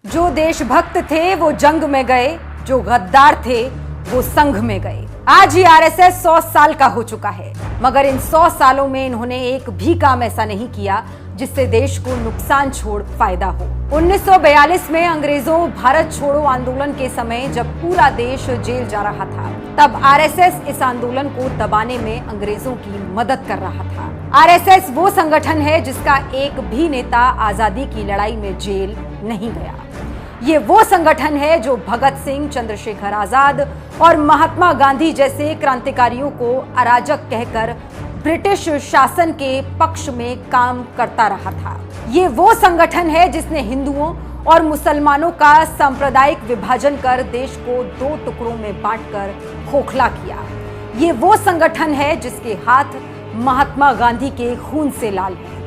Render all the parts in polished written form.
जो देशभक्त थे वो जंग में गए, जो गद्दार थे वो संघ में गए। आज ही आरएसएस 100 साल का हो चुका है, मगर इन 100 सालों में इन्होंने एक भी काम ऐसा नहीं किया जिससे देश को नुकसान छोड़ फायदा हो। 1942 में अंग्रेजों भारत छोड़ो आंदोलन के समय जब पूरा देश जेल जा रहा था, तब आरएसएस इस आंदोलन को दबाने में अंग्रेजों की मदद कर रहा था। आरएसएस वो संगठन है जिसका एक भी नेता आजादी की लड़ाई में जेल नहीं गया। ये वो संगठन है जो भगत सिंह, चंद्रशेखर आजाद और महात्मा गांधी जैसे क्रांतिकारियों को अराजक कहकर ब्रिटिश शासन के पक्ष में काम करता रहा था। ये वो संगठन है जिसने हिंदुओं और मुसलमानों का सांप्रदायिक विभाजन कर देश को 2 टुकड़ों में बांटकर खोखला किया। ये वो संगठन है जिसके हाथ महात्मा गांधी के खून से लाल हैं।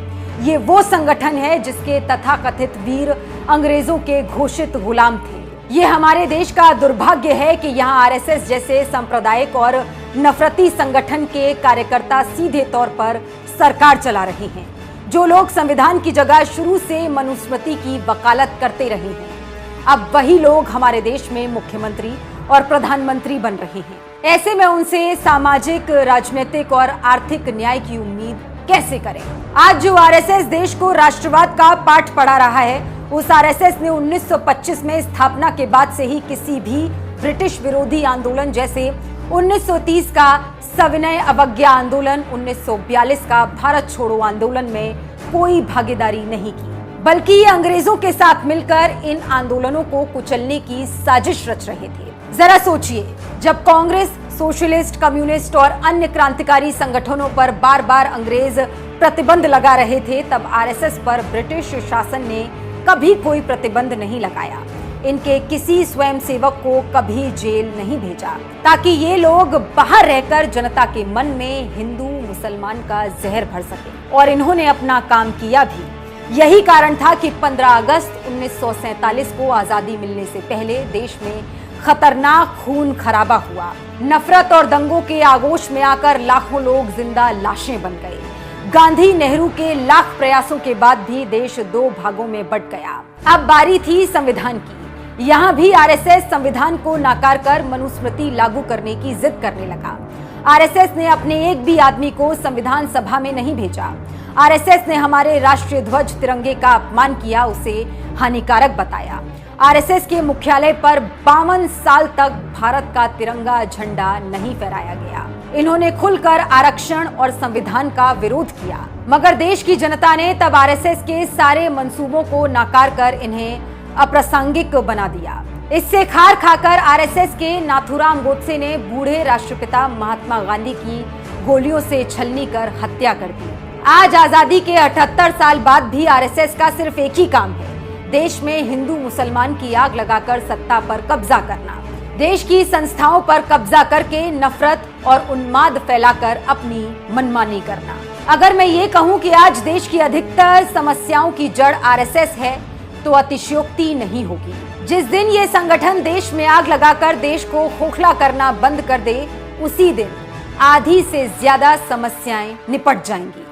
ये वो संगठन है जिसके तथाकथित वीर अंग्रेजों के घोषित गुलाम थे। ये हमारे देश का दुर्भाग्य है कि यहाँ आरएसएस जैसे सांप्रदायिक और नफरती संगठन के कार्यकर्ता सीधे तौर पर सरकार चला रहे हैं। जो लोग संविधान की जगह शुरू से मनुस्मृति की वकालत करते रहे हैं, अब वही लोग हमारे देश में मुख्यमंत्री और प्रधानमंत्री बन रहे हैं। ऐसे में उनसे सामाजिक, राजनीतिक और आर्थिक न्याय की उम्मीद कैसे करें? आज जो आरएसएस देश को राष्ट्रवाद का पाठ पढ़ा रहा है, उस आरएसएस ने 1925 में स्थापना के बाद से ही किसी भी ब्रिटिश विरोधी आंदोलन जैसे 1930 का सविनय अवज्ञा आंदोलन, 1942 का भारत छोड़ो आंदोलन में कोई भागीदारी नहीं की, बल्कि ये अंग्रेजों के साथ मिलकर इन आंदोलनों को कुचलने की साजिश रच रहे थे। जरा सोचिए, जब कांग्रेस, सोशलिस्ट, कम्युनिस्ट और अन्य क्रांतिकारी संगठनों पर बार बार अंग्रेज प्रतिबंध लगा रहे थे, तब आरएसएस पर ब्रिटिश शासन ने कभी कोई प्रतिबंध नहीं लगाया। इनके किसी स्वयंसेवक को कभी जेल नहीं भेजा, ताकि ये लोग बाहर रहकर जनता के मन में हिंदू मुसलमान का जहर भर सके, और इन्होंने अपना काम किया भी। यही कारण था कि 15 अगस्त 1947 को आजादी मिलने से पहले देश में खतरनाक खून खराबा हुआ। नफरत और दंगों के आगोश में आकर लाखों लोग जिंदा लाशें बन गए। गांधी, नेहरू के लाख प्रयासों के बाद भी देश 2 भागों में बंट गया। अब बारी थी संविधान की। यहाँ भी आरएसएस संविधान को नकार कर मनुस्मृति लागू करने की जिद करने लगा। आरएसएस ने अपने एक भी आदमी को संविधान सभा में नहीं भेजा। आरएसएस ने हमारे राष्ट्रीय ध्वज तिरंगे का अपमान किया, उसे हानिकारक बताया। आरएसएस के मुख्यालय पर 52 साल तक भारत का तिरंगा झंडा नहीं फहराया गया। इन्होंने खुलकर आरक्षण और संविधान का विरोध किया, मगर देश की जनता ने तब आरएसएस के सारे मंसूबों को नकार कर इन्हें अप्रासंगिक बना दिया। इससे खार खाकर आरएसएस के नाथूराम गोडसे ने बूढ़े राष्ट्रपिता महात्मा गांधी की गोलियों से छलनी कर हत्या कर दी। आज आजादी के 78 साल बाद भी आरएसएस का सिर्फ एक ही काम है, देश में हिंदू मुसलमान की आग लगाकर सत्ता पर कब्जा करना, देश की संस्थाओं पर कब्जा करके नफरत और उन्माद फैलाकर अपनी मनमानी करना। अगर मैं ये कहूं कि आज देश की अधिकतर समस्याओं की जड़ आरएसएस है, तो अतिशयोक्ति नहीं होगी। जिस दिन ये संगठन देश में आग लगाकर देश को खोखला करना बंद कर दे, उसी दिन आधी से ज्यादा समस्याएं निपट जाएंगी।